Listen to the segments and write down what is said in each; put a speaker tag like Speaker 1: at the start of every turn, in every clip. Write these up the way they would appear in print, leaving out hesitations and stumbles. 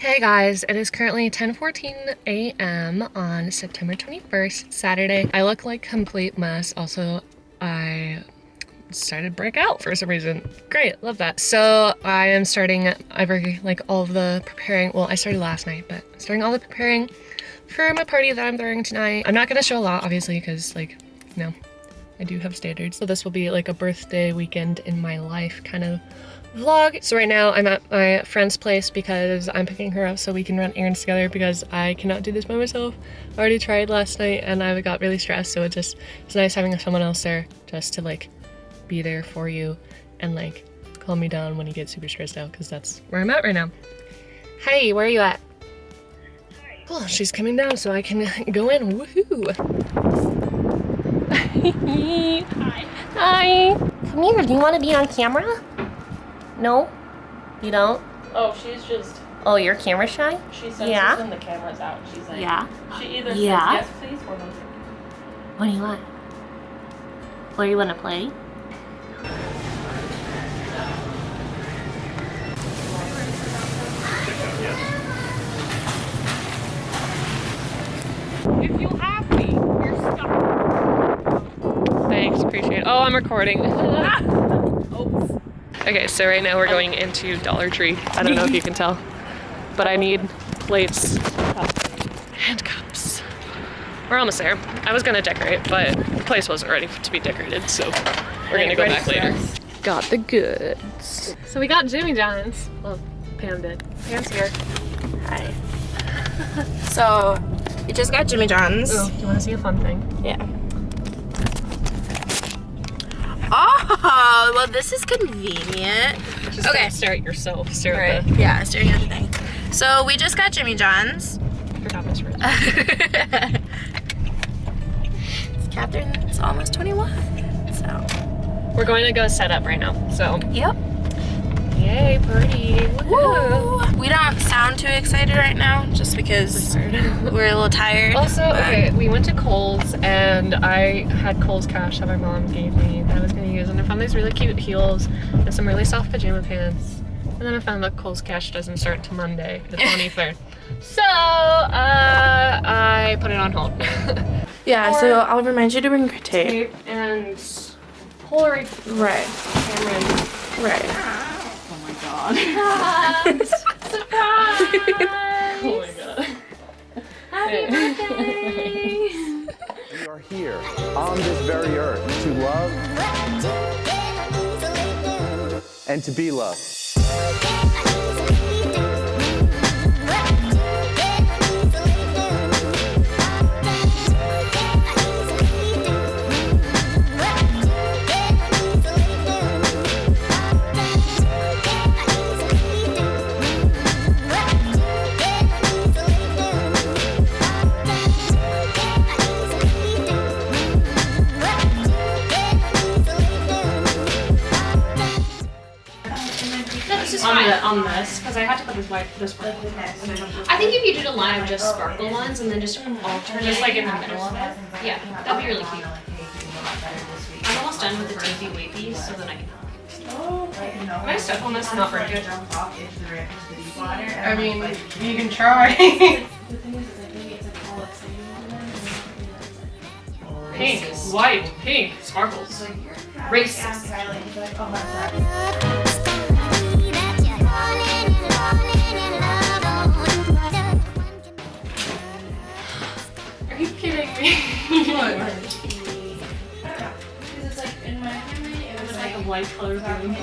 Speaker 1: Hey guys, it is currently 10:14 a.m. on September 21st, Saturday. I look like complete mess. Also, I started to break out for some reason. Great, love that. So I am starting all of the preparing. Well, I started last night, but I'm starting all the preparing for my party that I'm throwing tonight. I'm not gonna show a lot, obviously, because I do have standards. So this will be like a birthday weekend in my life kind of vlog. So right now I'm at my friend's place because I'm picking her up so we can run errands together because I cannot do this by myself. I already tried last night and I got really stressed, so it's nice having someone else there just to like be there for you and like calm me down when you get super stressed out, because that's where I'm at right now. Hey, where are you at? Cool, she's coming down so I can go in. Woohoo! Hi. Hi. Come here, do you want to be on camera? No? You don't?
Speaker 2: Oh, she's just...
Speaker 1: Oh, you're camera shy?
Speaker 2: She senses when the camera's out. She's like...
Speaker 1: Yeah?
Speaker 2: She either says yes please or no thank you.
Speaker 1: What do you want? What do you want to play?
Speaker 2: If you have me, you're stuck.
Speaker 1: Thanks, appreciate it. Oh, I'm recording.
Speaker 2: Oops.
Speaker 1: Okay, so right now we're going into Dollar Tree. I don't know if you can tell, but I need plates and cups. We're almost there. I was gonna decorate, but the place wasn't ready to be decorated, so we're gonna go back later. Got the goods. So we got Jimmy John's. Well, Pam did. Pam's here.
Speaker 3: Hi. So, we just got Jimmy John's.
Speaker 1: Oh, do you want to see a fun thing?
Speaker 3: Yeah. Oh, well, this is convenient.
Speaker 1: Just okay. Stare at yourself. Stare at
Speaker 3: Yeah, staring at the thing. So, we just got Jimmy John's.
Speaker 1: Your top is rich.
Speaker 3: Catherine's almost 21, so.
Speaker 1: We're going to go set up right now, so.
Speaker 3: Yep.
Speaker 1: Yay, party.
Speaker 3: Woo. We don't sound too excited right now, just because we're a little tired.
Speaker 1: Also, okay, we went to Kohl's and I had Kohl's cash that my mom gave me that I was going to use, and I found these really cute heels and some really soft pajama pants. And then I found that Kohl's cash doesn't start till Monday, the 23rd. So, I put it on hold.
Speaker 3: Yeah, so I'll remind you to bring tape.
Speaker 1: And Polaroid camera.
Speaker 3: Right.
Speaker 2: Oh my god.
Speaker 1: Surprise!
Speaker 2: Oh my god.
Speaker 1: Happy birthday!
Speaker 4: We are here on this very earth to love and to be loved.
Speaker 1: On this, because I had to put this one. I think if you did a line of just sparkle ones and then just alternate, just like in the middle of it, yeah, that'd be really cute. I'm almost done with the tapey wavy, so then I can. My stuff on this is not very good.
Speaker 2: I mean, you can try. Pink, white, pink, sparkles. Racist.
Speaker 1: Are you kidding me?
Speaker 2: What? Because it's like in my memory, it was like a light color green.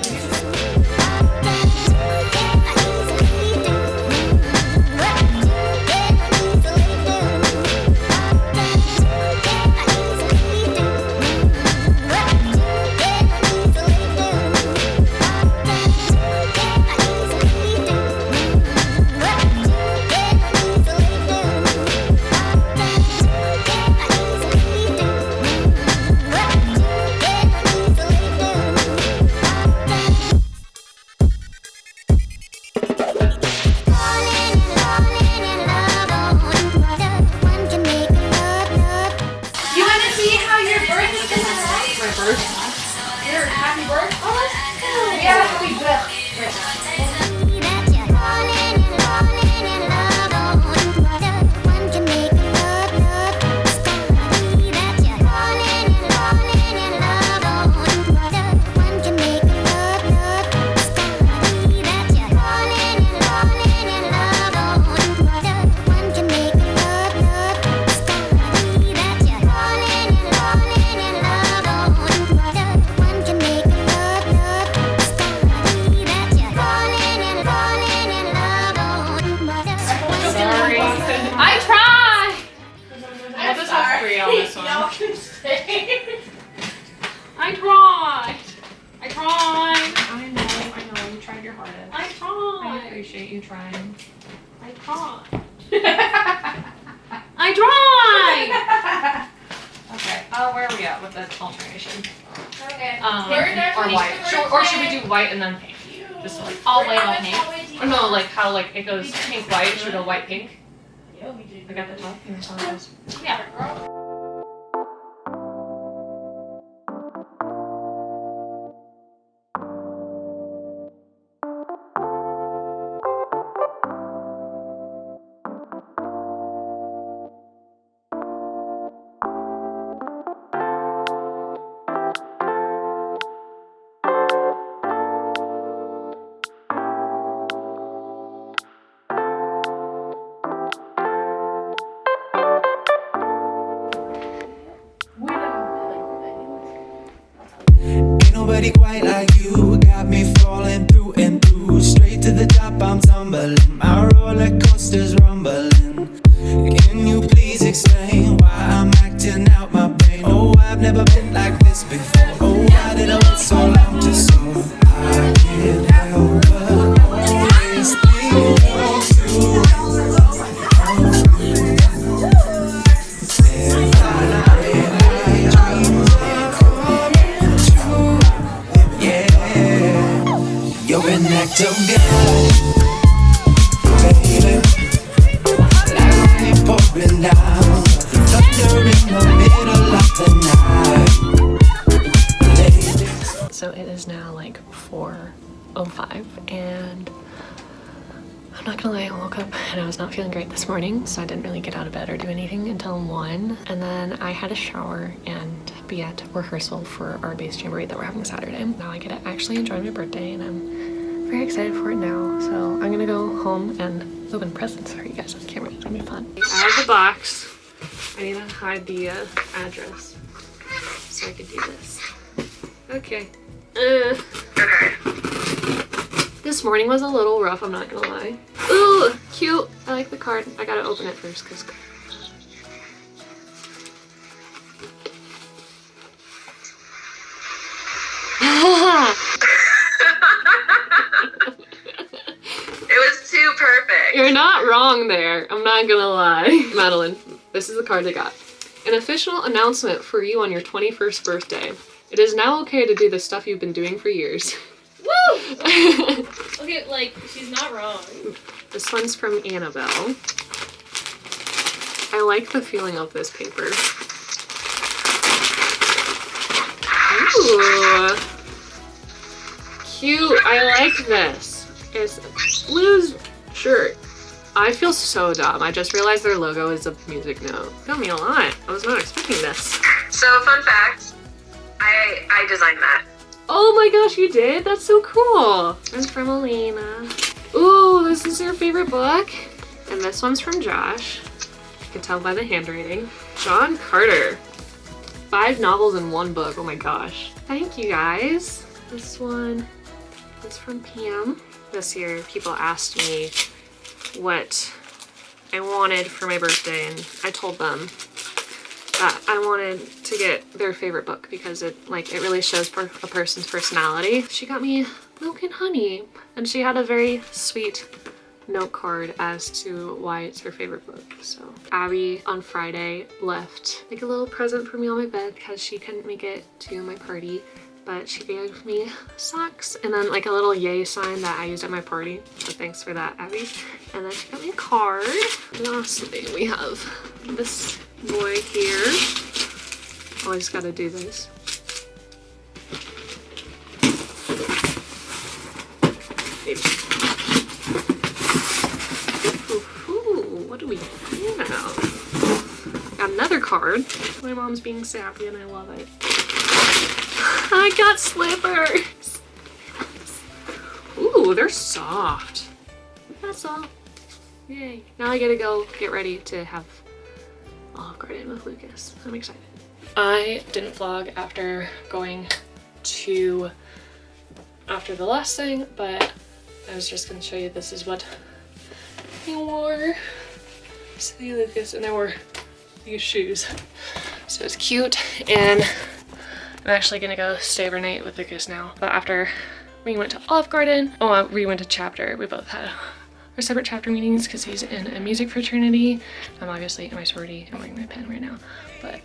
Speaker 1: I tried! Okay, where are we at with the alternation?
Speaker 2: Okay.
Speaker 1: Or white. Or should we do white and then pink? Just like
Speaker 2: All white on pink.
Speaker 1: or no, like how like it goes pink white. Should we go white pink?
Speaker 2: Yeah, we do.
Speaker 1: I got the top. Here's how it goes.
Speaker 2: Yeah.
Speaker 5: Nobody quite like you, got me falling through and through. Straight to the top, I'm tumbling. My roller coaster's rumbling. Can you please explain why I'm acting out my brain? Oh, I've never been like this before. Oh, why did I wait so long to soar? I can't help but always think of you. Every night I dream of coming true. Yeah, you're an act of God, baby. Like rain pouring down, thunder in the middle of the night. Lady.
Speaker 1: So it is now like 4:05 and I'm not gonna lie, I woke up and I was not feeling great this morning, so I didn't really get out of bed or do anything until 1. And then I had a shower and be at rehearsal for our bass jamboree that we're having Saturday. Now I get to actually enjoy my birthday and I'm very excited for it now. So I'm gonna go home and open presents for you guys on camera. It's gonna be fun. I have the box. I need to hide the address so I could do this. Okay. This morning was a little rough, I'm not gonna lie. Ooh, cute. I like the card. I gotta open it first because
Speaker 6: It was too perfect.
Speaker 1: you're not wrong there. I'm not gonna lie. Madeline, this is the card I got. An official announcement for you on your 21st birthday. It is now okay to do the stuff you've been doing for years.
Speaker 2: Woo! Okay, like, she's not wrong.
Speaker 1: This one's from Annabelle. I like the feeling of this paper. Ooh. Cute. I like this. It's Lou's shirt. I feel so dumb. I just realized their logo is a music note. Got me a lot. I was not expecting this.
Speaker 6: So, fun fact, I designed that.
Speaker 1: Oh my gosh, you did? That's so cool. It's from Elena. Ooh, this is her favorite book. And this one's from Josh. You can tell by the handwriting. John Carter. 5 novels in 1 book. Oh my gosh. Thank you guys. This one is from Pam. This year, people asked me what I wanted for my birthday, and I told them that I wanted to get their favorite book because it really shows a person's personality. She got me Milk and Honey, and she had a very sweet note card as to why it's her favorite book. So Abby on Friday left like a little present for me on my bed because she couldn't make it to my party, but she gave me socks and then like a little yay sign that I used at my party. So thanks for that, Abby. And then she got me a card. Lastly, we have this boy here. Always gotta do this. Baby. Ooh, what do we have? Got another card. My mom's being sappy and I love it. I got slippers. Ooh, they're soft. That's all. Yay. Now I gotta go get ready to have Olive Garden with Lucas. I'm excited. I didn't vlog after the last thing, but I was just gonna show you this is what I wore. See Lucas, and there were these shoes. So it's cute, and I'm actually gonna go stay overnight with Lucas now. But after we went to Olive Garden, we went to Chapter. We both had our separate chapter meetings because he's in a music fraternity. I'm obviously in my sorority. I'm wearing my pen right now, but.